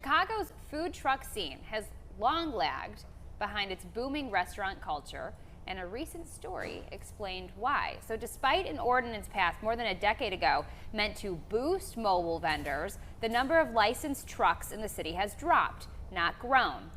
Chicago's food truck scene has long lagged behind its booming restaurant culture, and a recent story explained why. So despite an ordinance passed more than a decade ago meant to boost mobile vendors, the number of licensed trucks in the city has dropped, not grown.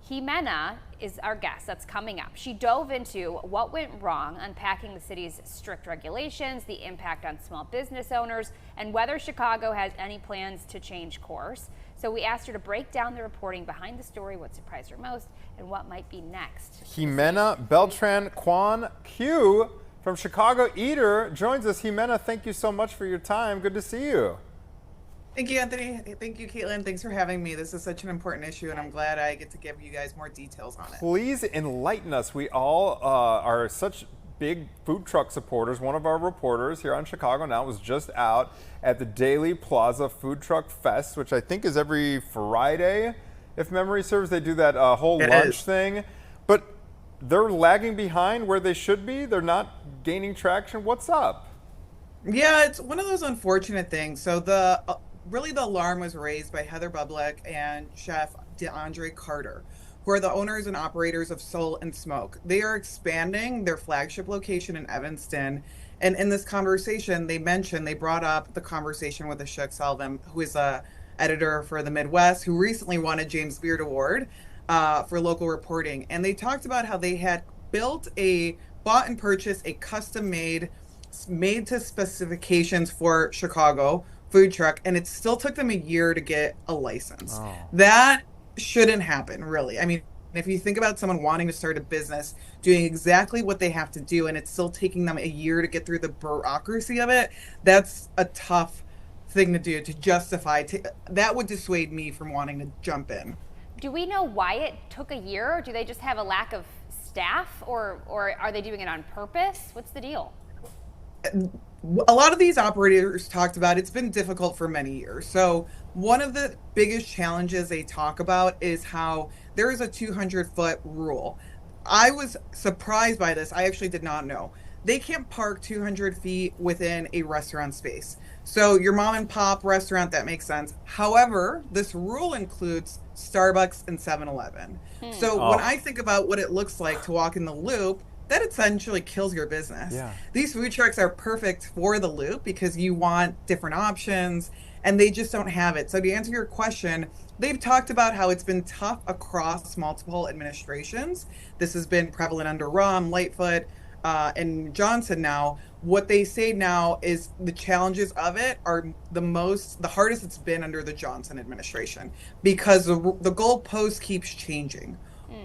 Ximena is our guest that's coming up. She dove into what went wrong, unpacking the city's strict regulations, the impact on small business owners, and whether Chicago has any plans to change course. So we asked her to break down the reporting behind the story, what surprised her most, and what might be next. Ximena Beltran Quan Kiu from Chicago Eater joins us. Ximena, thank you so much for your time. Good to see you. Thank you, Anthony. Thank you, Caitlin. Thanks for having me. This is such an important issue, and I'm glad I get to give you guys more details on it. Please enlighten us. We all are such big food truck supporters. One of our reporters here on Chicago Now was just out at the Daily Plaza Food Truck Fest, which I think is every Friday, if memory serves. They do that whole lunch thing. But they're lagging behind where they should be. They're not gaining traction. What's up? Yeah, it's one of those unfortunate things. So really the alarm was raised by Heather Bublik and Chef DeAndre Carter, who are the owners and operators of Soul and Smoke. They are expanding their flagship location in Evanston. And in this conversation, they brought up the conversation with Ashok Selvam, who is a editor for the Midwest, who recently won a James Beard Award for local reporting. And they talked about how they had bought and purchased a custom-made, made to specifications for Chicago food truck, and it still took them a year to get a license. Oh. That shouldn't happen, really. I mean, if you think about someone wanting to start a business, doing exactly what they have to do, and it's still taking them a year to get through the bureaucracy of it, that's a tough thing to do, to justify. That would dissuade me from wanting to jump in. Do we know why it took a year? Or do they just have a lack of staff, or are they doing it on purpose? What's the deal? A lot of these operators talked about it's been difficult for many years. So one of the biggest challenges they talk about is how there is a 200-foot rule. I was surprised by this. I actually did not know. They can't park 200 feet within a restaurant space. So your mom and pop restaurant, that makes sense. However, this rule includes Starbucks and 7-Eleven. So when I think about what it looks like to walk in the Loop, that essentially kills your business. Yeah. These food trucks are perfect for the Loop because you want different options, and they just don't have it. So to answer your question, they've talked about how it's been tough across multiple administrations. This has been prevalent under Rahm, Lightfoot, and Johnson now. What they say now is the challenges of it are the hardest it's been under the Johnson administration, because the goalpost keeps changing.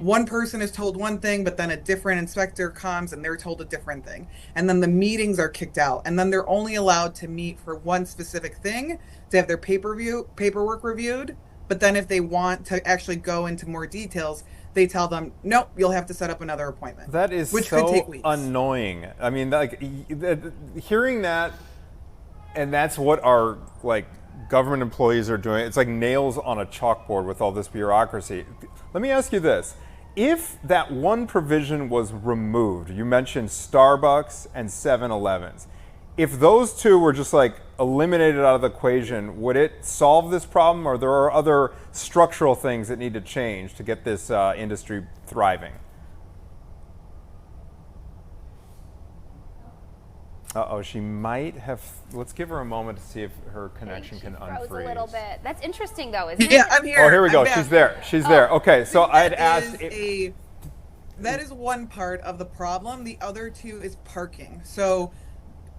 One person is told one thing, but then a different inspector comes and they're told a different thing. And then the meetings are kicked out. And then they're only allowed to meet for one specific thing, to have their paperwork reviewed. But then if they want to actually go into more details, they tell them, nope, you'll have to set up another appointment. That is which so could take weeks. annoying. I mean, like, hearing that, and that's what our government employees are doing. It's like nails on a chalkboard with all this bureaucracy. Let me ask you this. If that one provision was removed, you mentioned Starbucks and 7-Elevens. If those two were just eliminated out of the equation, would it solve this problem, or there are other structural things that need to change to get this industry thriving? Uh-oh, she might have. Let's give her a moment to see if her connection can unfreeze. Froze a little bit. That's interesting, though, isn't it? Yeah, I'm here. Oh, here we go. She's there. She's there. Okay, so I'd asked. That is one part of the problem. The other two is parking. So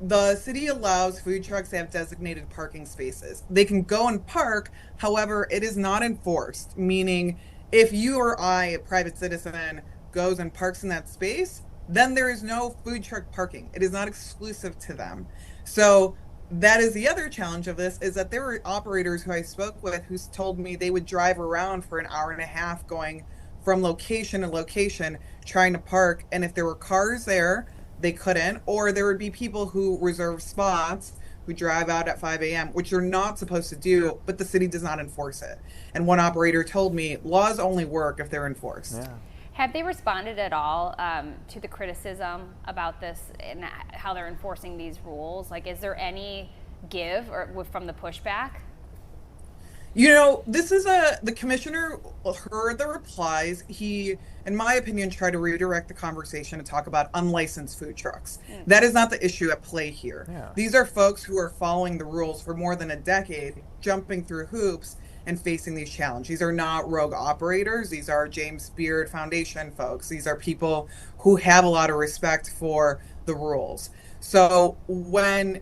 the city allows food trucks to have designated parking spaces. They can go and park. However, it is not enforced, meaning if you or I, a private citizen, goes and parks in that space, then there is no food truck parking. It is not exclusive to them. So that is the other challenge of this, is that there were operators who I spoke with who told me they would drive around for an hour and a half going from location to location trying to park. And if there were cars there, they couldn't. Or there would be people who reserve spots who drive out at 5 a.m., which you're not supposed to do, but the city does not enforce it. And one operator told me laws only work if they're enforced. Yeah. Have they responded at all to the criticism about this and how they're enforcing these rules? Is there any give from the pushback? This is the commissioner heard the replies. He, in my opinion, tried to redirect the conversation to talk about unlicensed food trucks. That is not the issue at play here. Yeah. These are folks who are following the rules for more than a decade, jumping through hoops and facing these challenges. These are not rogue operators. These are James Beard Foundation folks. These are people who have a lot of respect for the rules. So when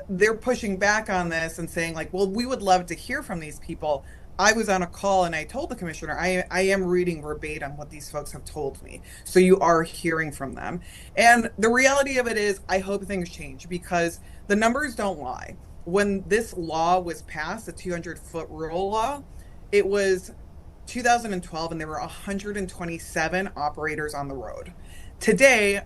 they're pushing back on this and saying like, well, we would love to hear from these people. I was on a call and I told the commissioner, I am reading verbatim what these folks have told me. So you are hearing from them. And the reality of it is, I hope things change because the numbers don't lie. When this law was passed, the 200-foot rule law, it was 2012 and there were 127 operators on the road. Today,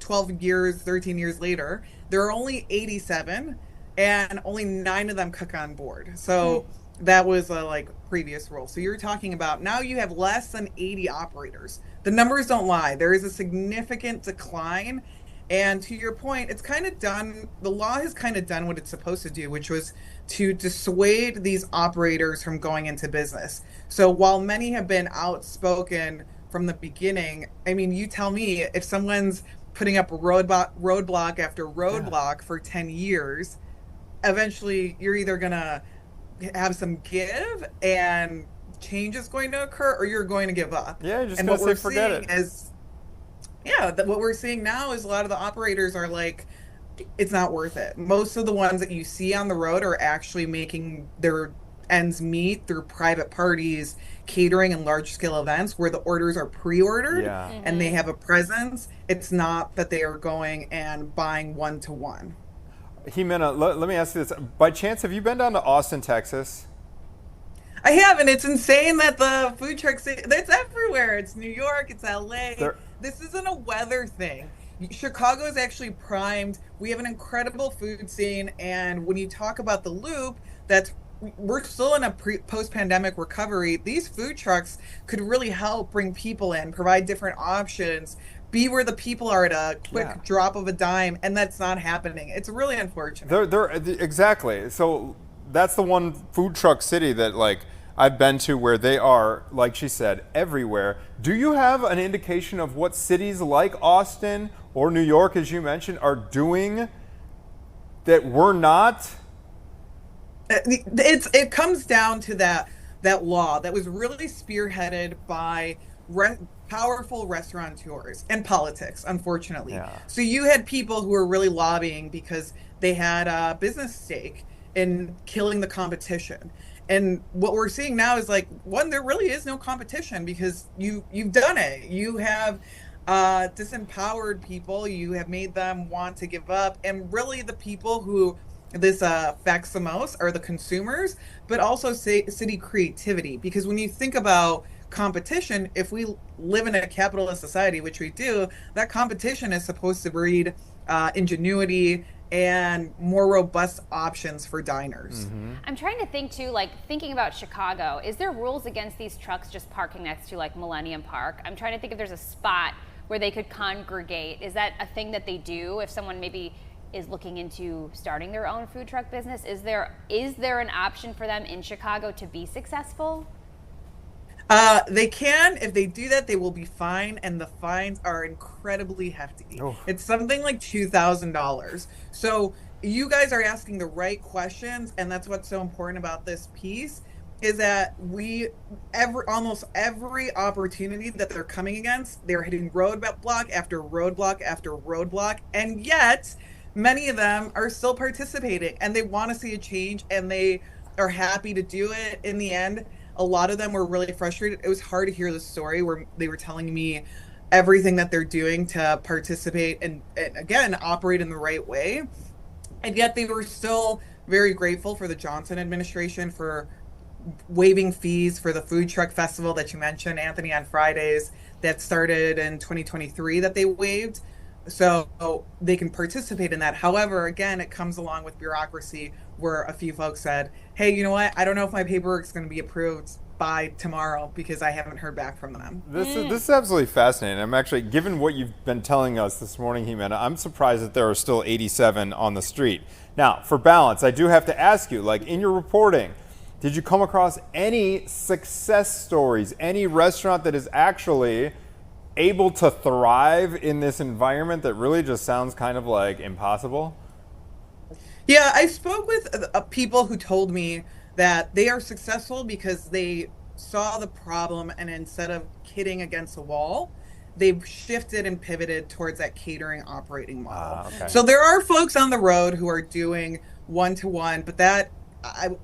12 years, 13 years later, there are only 87 and only 9 of them cook on board. So that was a previous rule. So you're talking about now you have less than 80 operators. The numbers don't lie. There is a significant decline. And to your point, it's kind of done, the law has kind of done what it's supposed to do, which was to dissuade these operators from going into business. So while many have been outspoken from the beginning, I mean, you tell me if someone's putting up roadblock after roadblock for 10 years, eventually you're either going to have some give and change is going to occur or you're going to give up. Yeah, you're just and going what to we're say forget seeing it. is, what we're seeing now is a lot of the operators are like, it's not worth it. Most of the ones that you see on the road are actually making their ends meet through private parties, catering, and large scale events where the orders are pre-ordered and they have a presence. It's not that they are going and buying one-to-one. Ximena, let me ask you this. By chance, have you been down to Austin, Texas? I have, and it's insane that the food trucks, it's everywhere. It's New York, it's LA. This isn't a weather thing. Chicago is actually primed. We have an incredible food scene, and when you talk about the loop, we're still in a post-pandemic recovery. These food trucks could really help bring people in, provide different options, be where the people are at a quick drop of a dime, and that's not happening. It's really unfortunate. Exactly. So that's the one food truck city that I've been to where they are, like she said, everywhere. Do you have an indication of what cities like Austin or New York, as you mentioned, are doing that we're not? It comes down to that law that was really spearheaded by powerful restaurateurs and politics, unfortunately. So you had people who were really lobbying because they had a business stake in killing the competition. And what we're seeing now is there really is no competition because you've done it. You have disempowered people. You have made them want to give up. And really the people who this affects the most are the consumers, but also city creativity. Because when you think about competition, if we live in a capitalist society, which we do, that competition is supposed to breed ingenuity and more robust options for diners. I'm trying to think too, thinking about Chicago, is there rules against these trucks just parking next to Millennium Park? I'm trying to think if there's a spot where they could congregate. Is that a thing that they do if someone maybe is looking into starting their own food truck business? Is there an option for them in Chicago to be successful? They can. If they do that, they will be fined, and the fines are incredibly hefty. It's something like $2,000. So you guys are asking the right questions, and that's what's so important about this piece, is that almost every opportunity that they're coming against, they're hitting roadblock after roadblock after roadblock, and yet many of them are still participating, and they want to see a change, and they are happy to do it in the end. A lot of them were really frustrated. It was hard to hear the story where they were telling me everything that they're doing to participate and again, operate in the right way. And yet they were still very grateful for the Johnson administration for waiving fees for the food truck festival that you mentioned, Anthony, on Fridays that started in 2023 that they waived. So they can participate in that. However, again, it comes along with bureaucracy where a few folks said, hey, you know what? I don't know if my paperwork is going to be approved by tomorrow because I haven't heard back from them. This is absolutely fascinating. I'm actually, given what you've been telling us this morning, Ximena, I'm surprised that there are still 87 on the street. Now, for balance, I do have to ask you, in your reporting, Did you come across any success stories? Any restaurant that is actually able to thrive in this environment that really just sounds kind of like impossible? Yeah, I spoke with people who told me that they are successful because they saw the problem and instead of kidding against a wall, they've shifted and pivoted towards that catering operating model. Okay. So there are folks on the road who are doing one-to-one, but that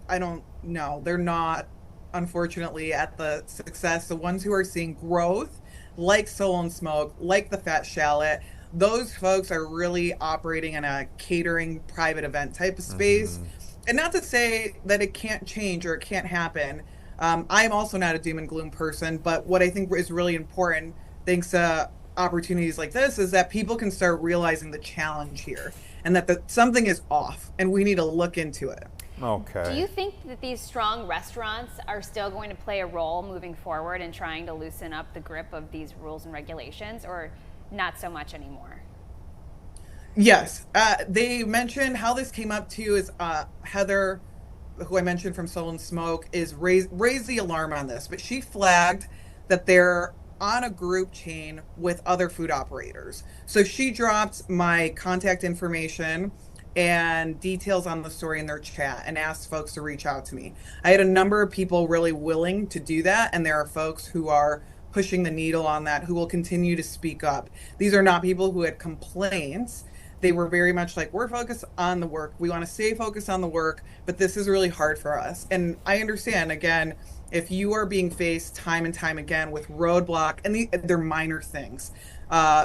I don't know. They're not, unfortunately, at the success. The ones who are seeing growth, like Soul and Smoke, like the Fat Shallot, those folks are really operating in a catering private event type of space. And not to say that it can't change or it can't happen. I'm also not a doom and gloom person, but what I think is really important, thanks to opportunities like this, is that people can start realizing the challenge here and that something is off and we need to look into it. Okay. Do you think that these strong restaurants are still going to play a role moving forward in trying to loosen up the grip of these rules and regulations, or not so much anymore? Yes. They mentioned how this came up too is Heather, who I mentioned from Soul and Smoke, is raised the alarm on this, but she flagged that they're on a group chain with other food operators. So she dropped my contact information and details on the story in their chat and asked folks to reach out to me. I had a number of people really willing to do that, and there are folks who are pushing the needle on that who will continue to speak up. These are not people who had complaints. They were very much like, we're focused on the work. We want to stay focused on the work, but this is really hard for us. And I understand, again, if you are being faced time and time again with roadblock, and they're minor things.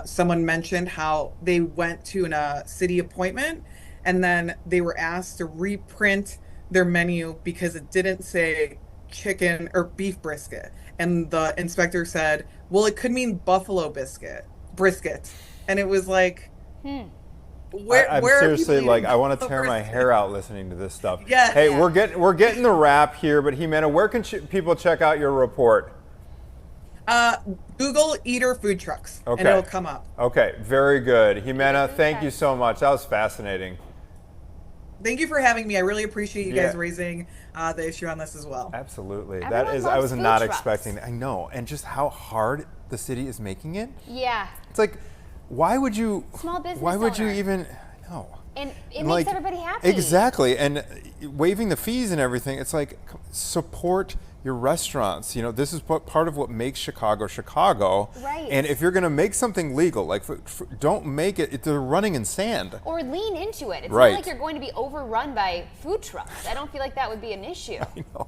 Someone mentioned how they went to a city appointment and then they were asked to reprint their menu because it didn't say chicken or beef brisket. And the inspector said, well, it could mean buffalo brisket. And it was like, I'm where seriously like, I want to tear my brisket? hair out listening to this stuff. Yes. Hey, Yeah. we're getting the wrap here, but Ximena, where can people check out your report? Google Eater food trucks, Okay. and it'll come up. Okay, very good. Ximena, food thank you trucks. so much. That was fascinating. Thank you for having me. I really appreciate you guys Yeah. raising the issue on this as well. Absolutely. Everyone I loves was food not trucks. expecting. I know, and just how hard the city is making it. Yeah. It's like, why would you? Small business Why would you owner. even? No. And it And, makes like, everybody happy. Exactly, and waiving the fees and everything. It's like, support your restaurants. You know, this is part of what makes Chicago Chicago. Right. And if you're going to make something legal, like don't make it. They're running in sand. Or lean into it. It's Right. not like you're going to be overrun by food trucks. I don't feel like that would be an issue. You know.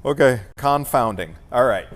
Okay, confounding. All right.